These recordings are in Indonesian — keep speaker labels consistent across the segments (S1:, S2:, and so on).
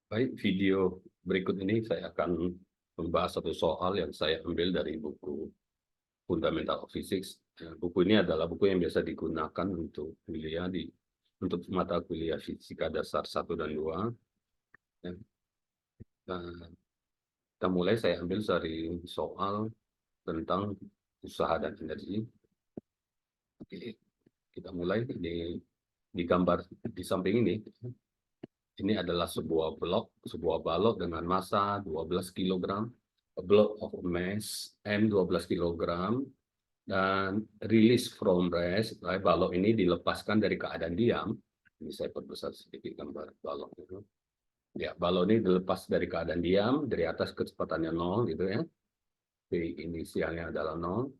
S1: Baik, video berikut ini saya akan membahas satu soal yang saya ambil dari buku Fundamental of Physics. Buku ini adalah buku yang biasa digunakan untuk untuk mata kuliah fisika dasar 1 dan 2. Ya. Nah, kita mulai, saya ambil dari soal tentang usaha dan energi. Oke, kita mulai. Ini di gambar di samping ini. Ini adalah sebuah balok dengan massa 12 kg, a block of mass M 12 kg, dan release from rest. Balok ini dilepaskan dari keadaan diam. Ini saya perbesar sedikit gambar balok itu. Ya, balok ini dilepas dari keadaan diam, dari atas kecepatannya 0, gitu ya. V inisialnya adalah 0.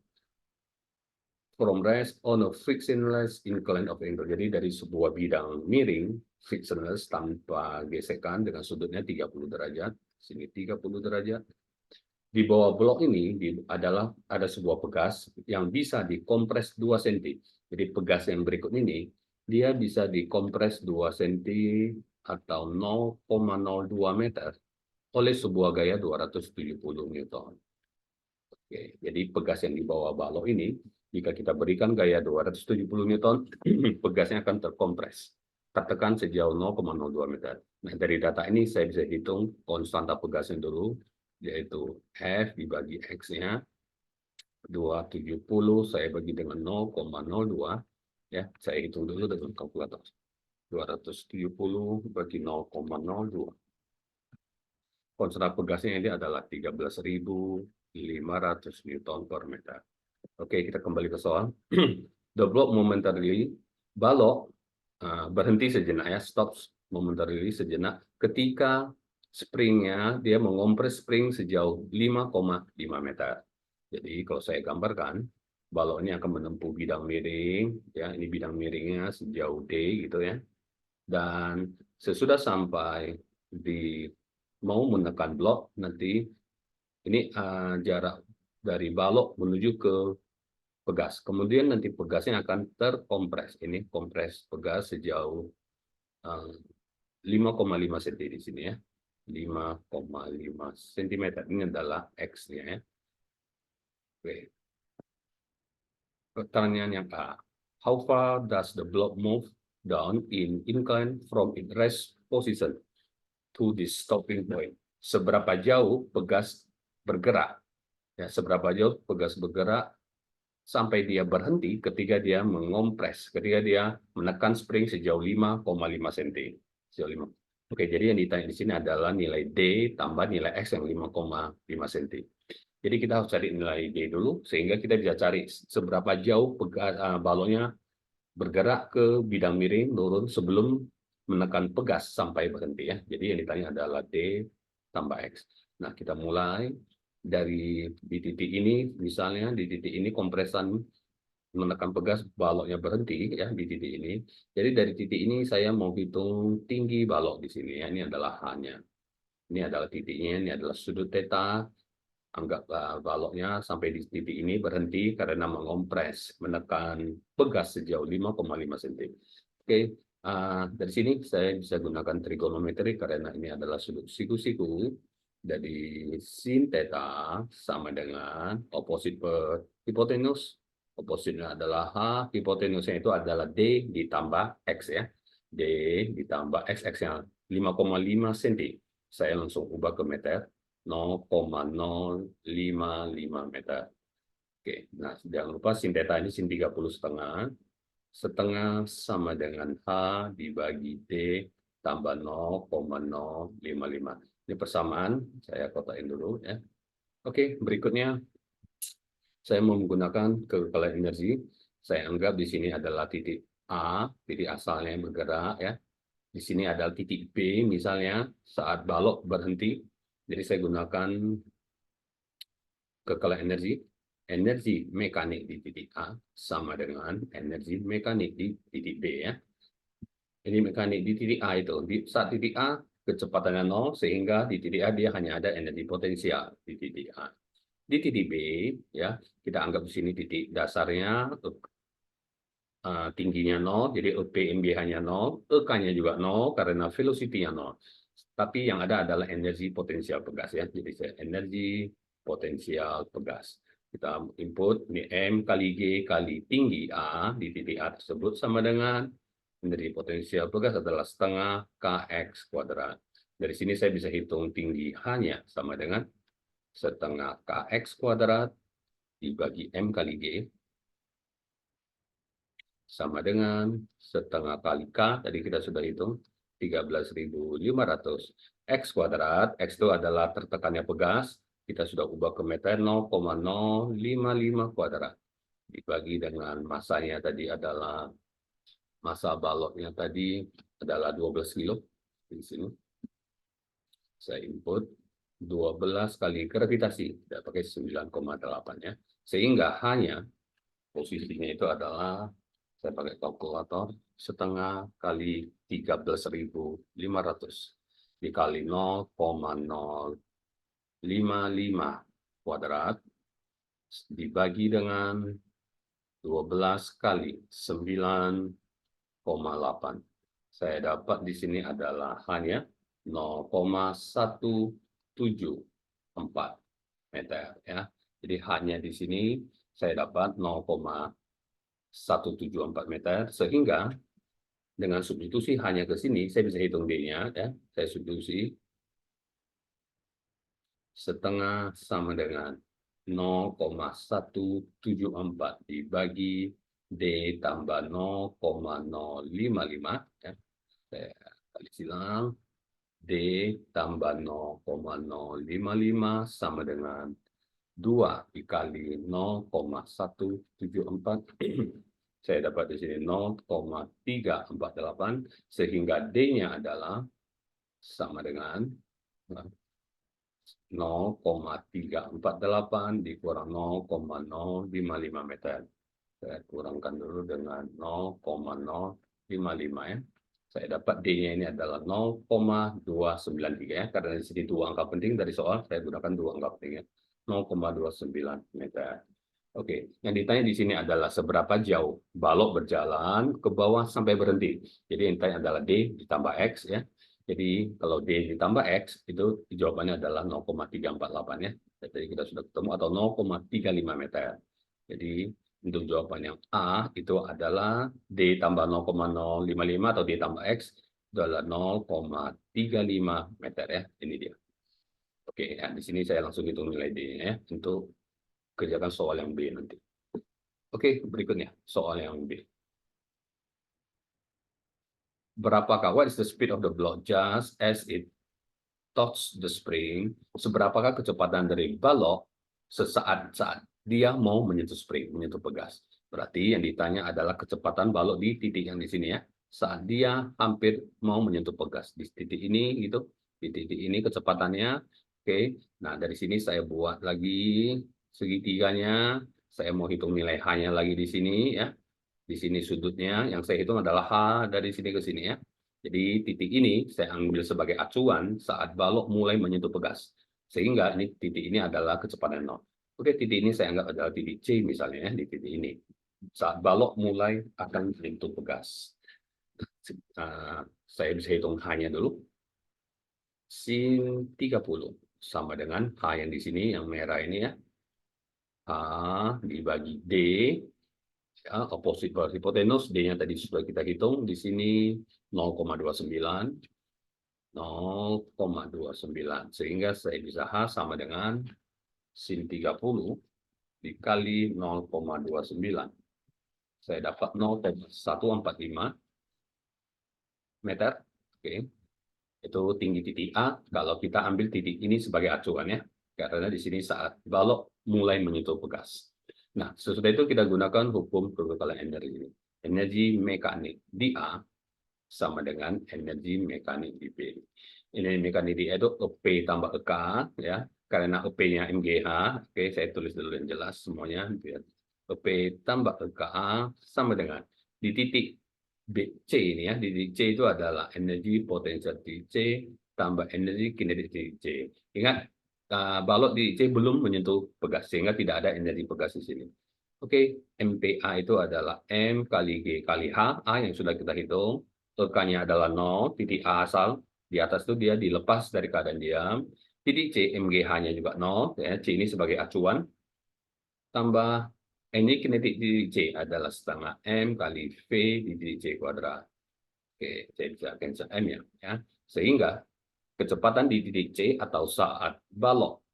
S1: From rest on a frictionless incline of angle. Jadi dari sebuah bidang miring, frictionless tanpa gesekan dengan sudutnya 30 derajat. Sini 30 derajat. Di bawah blok ini ada sebuah pegas yang bisa dikompres 2 cm. Jadi pegas yang berikut ini, dia bisa dikompres 2 cm atau 0,02 meter oleh sebuah gaya 270 Newton. Oke, jadi pegas yang di bawah balok ini, jika kita berikan gaya 270 Newton, pegasnya akan terkompres, tertekan sejauh 0,02 meter. Nah, dari data ini saya bisa hitung konstanta pegasnya dulu, yaitu F dibagi X-nya, 270 saya bagi dengan 0,02, ya, saya hitung dulu dengan kalkulator. 270 bagi 0,02. Konstanta pegasnya ini adalah 13.500 Newton per meter. Oke, kita kembali ke soal. The block momentarily, balok berhenti sejenak, ya, stops momentarily sejenak ketika springnya dia mengompres spring sejauh 5,5 meter. Jadi kalau saya gambarkan, balok ini akan menempuh bidang miring, ya, ini bidang miringnya sejauh D, gitu ya. Dan sesudah sampai di mau menekan blok, nanti ini jarak dari balok menuju ke pegas. Kemudian nanti pegasnya akan terkompres. Ini kompres pegas sejauh 5,5 cm di sini, ya. 5,5 cm. Ini adalah X-nya, ya. Oke. Pertanyaan yang A. How far does the block move down in incline from its rest position to the stopping point? Seberapa jauh pegas bergerak? Ya, seberapa jauh pegas bergerak sampai dia berhenti ketika dia mengompres, ketika dia menekan spring sejauh 5,5 cm. Sejauh 5. Oke, jadi yang ditanya di sini adalah nilai D tambah nilai X yang 5,5 cm. Jadi kita harus cari nilai D dulu, sehingga kita bisa cari seberapa jauh balonnya bergerak ke bidang miring turun sebelum menekan pegas sampai berhenti, ya. Jadi yang ditanya adalah D tambah X. Nah, kita mulai dari di titik ini, misalnya di titik ini kompresan menekan pegas, baloknya berhenti, ya, di titik ini. Jadi dari titik ini saya mau hitung tinggi balok di sini, ya. Ini adalah H-nya. Ini adalah titiknya, ini adalah sudut theta. Anggaplah baloknya sampai di titik ini berhenti karena mengompres, menekan pegas sejauh 5,5 cm. Oke, dari sini saya bisa gunakan trigonometri karena ini adalah sudut siku-siku. Dari sin theta sama dengan oposit per hipotenus. Opositnya adalah H, hipotenusnya itu adalah D ditambah X, ya. D ditambah X, X-nya 5,5 cm. Saya langsung ubah ke meter. 0,055 meter. Oke, nah jangan lupa sin theta ini sin 30,5. Setengah sama dengan H dibagi D tambah 0,055. Ini persamaan, saya kotakin dulu, ya. Oke, berikutnya saya mau menggunakan kekekalan energi. Saya anggap di sini adalah titik A, titik asalnya yang bergerak, ya. Di sini adalah titik B, misalnya saat balok berhenti. Jadi saya gunakan kekekalan energi. Energi mekanik di titik A sama dengan energi mekanik di titik B, ya. Ini mekanik di titik A itu. Di saat titik A kecepatannya 0, sehingga di titik A dia hanya ada energi potensial di titik A. Di titik B, ya, kita anggap di sini titik dasarnya, tingginya 0, jadi PMB hanya 0, EK-nya juga 0 karena velocity-nya 0. Tapi yang ada adalah energi potensial pegas ya. Jadi saya energi potensial pegas. Kita input ini M kali G kali tinggi A di titik A tersebut sama dengan energi potensial pegas adalah setengah Kx kuadrat. Dari sini saya bisa hitung tinggi H-nya sama dengan setengah Kx kuadrat dibagi M kali G sama dengan setengah kali K, tadi kita sudah hitung 13.500 X kuadrat, X itu adalah tertekannya pegas, kita sudah ubah ke meter 0,055 kuadrat. Dibagi dengan masanya tadi adalah, massa baloknya tadi adalah 12 kilo. Di sini saya input 12 kali gravitasi, tidak pakai 9,8 ya. Sehingga hanya posisinya itu adalah, saya pakai kalkulator, setengah kali 13.500 dikali 0,055 kuadrat dibagi dengan 12 kali 9,8. Saya dapat di sini adalah hanya 0,174 meter ya. Jadi hanya di sini saya dapat 0,174 meter, sehingga dengan substitusi hanya ke sini saya bisa hitung D-nya ya. Saya substitusi setengah sama dengan 0,174 dibagi D tambah 0,055 ya. Saya kali silang, D tambah 0,055 sama dengan 2 dikali 0,174. Saya dapat di sini 0,348, sehingga D-nya adalah sama dengan 0,348 dikurang 0,055 meter. Saya kurangkan dulu dengan 0,055 ya. Saya dapat D-nya ini adalah 0,293 ya. Karena di sini dua angka penting dari soal, saya gunakan dua angka penting ya. 0,29 meter. Oke, yang ditanya di sini adalah seberapa jauh balok berjalan ke bawah sampai berhenti. Jadi yang ditanya adalah D ditambah X ya. Jadi kalau D ditambah X itu jawabannya adalah 0,348 ya. Jadi kita sudah ketemu, atau 0,35 meter. Jadi untuk jawaban yang A itu adalah D tambah 0,055 atau D tambah X itu adalah 0,35 meter ya. Ini dia. Oke, ya, di sini saya langsung hitung nilai D-nya ya untuk kerjakan soal yang B nanti. Oke, berikutnya soal yang B. Berapakah, what is the speed of the block just as it touch the spring? Seberapakah kecepatan dari balok sesaat saat dia mau menyentuh spring, menyentuh pegas? Berarti yang ditanya adalah kecepatan balok di titik yang di sini ya. Saat dia hampir mau menyentuh pegas di titik ini gitu. Di titik ini kecepatannya. Oke. Nah, dari sini saya buat lagi segitiganya. Saya mau hitung nilai H-nya lagi di sini ya. Di sini sudutnya yang saya hitung adalah H dari sini ke sini ya. Jadi titik ini saya ambil sebagai acuan saat balok mulai menyentuh pegas. Sehingga ini titik ini adalah kecepatan 0. Oke, titik ini saya anggap adalah titik C misalnya ya, di titik ini. Saat balok mulai akan menyentuh pegas. Saya bisa hitung H-nya dulu. Sin 30 sama dengan H yang di sini, yang merah ini ya. H dibagi D. Ya, opposite bar hipotenus, D-nya tadi sudah kita hitung. Di sini 0,29. 0,29. Sehingga saya bisa H sama dengan sin 30 dikali 0,29. Saya dapat 0,145 meter. Oke. Itu tinggi titik A kalau kita ambil titik ini sebagai acuan ya. Karena di sini saat balok mulai menyentuh pegas. Nah, sesudah itu kita gunakan hukum kekekalan energi ini. Energi mekanik di A sama dengan energi mekanik di B. Energi mekanik di A itu EP tambah EK ya. Karena EP-nya MGH, oke, saya tulis dulu yang jelas semuanya biar EP tambah EKA sama dengan di titik C ini ya, di titik C itu adalah energi potensial di C tambah energi kinetik di C. Ingat, balok di C belum menyentuh pegas, sehingga tidak ada energi pegas di sini. Oke, MPA itu adalah M kali G kali H, A yang sudah kita hitung, EK-nya adalah 0, titik A asal, Di atas itu dia dilepas dari keadaan diam. Titik C, MGH-nya juga 0. Ya. C ini sebagai acuan. Tambah ini kinetik titik C adalah setengah M kali V di titik C kuadrat. Oke, saya bisa cancel M ya. Sehingga kecepatan di titik C atau saat balok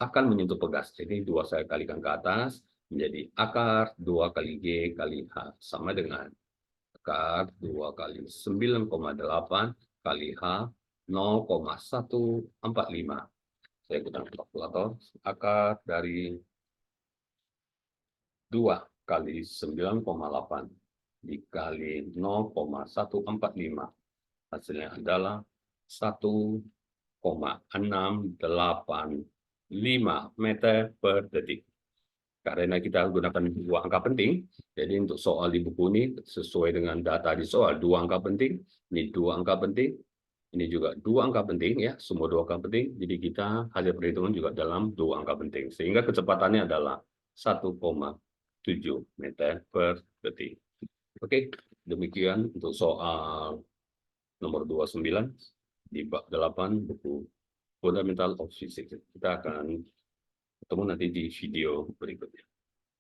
S1: akan menyentuh pegas. Jadi 2 saya kalikan ke atas menjadi akar 2 kali G kali H sama dengan akar 2 kali 9,8 kali H 0,145. Saya gunakan kalkulator. Akar dari 2 kali 9,8 dikali 0,145. Hasilnya adalah 1,685 meter per detik. Karena kita gunakan 2 angka penting, jadi untuk soal di buku ini sesuai dengan data di soal 2 angka penting, ini 2 angka penting, ini juga 2 angka penting ya, semua 2 angka penting. Jadi kita hasil perhitungan juga dalam 2 angka penting, sehingga kecepatannya adalah 1,7 meter per detik. Oke, demikian untuk soal nomor 29 di bab 8 buku Fundamental of Physics. Kita akan ketemu nanti di video berikutnya.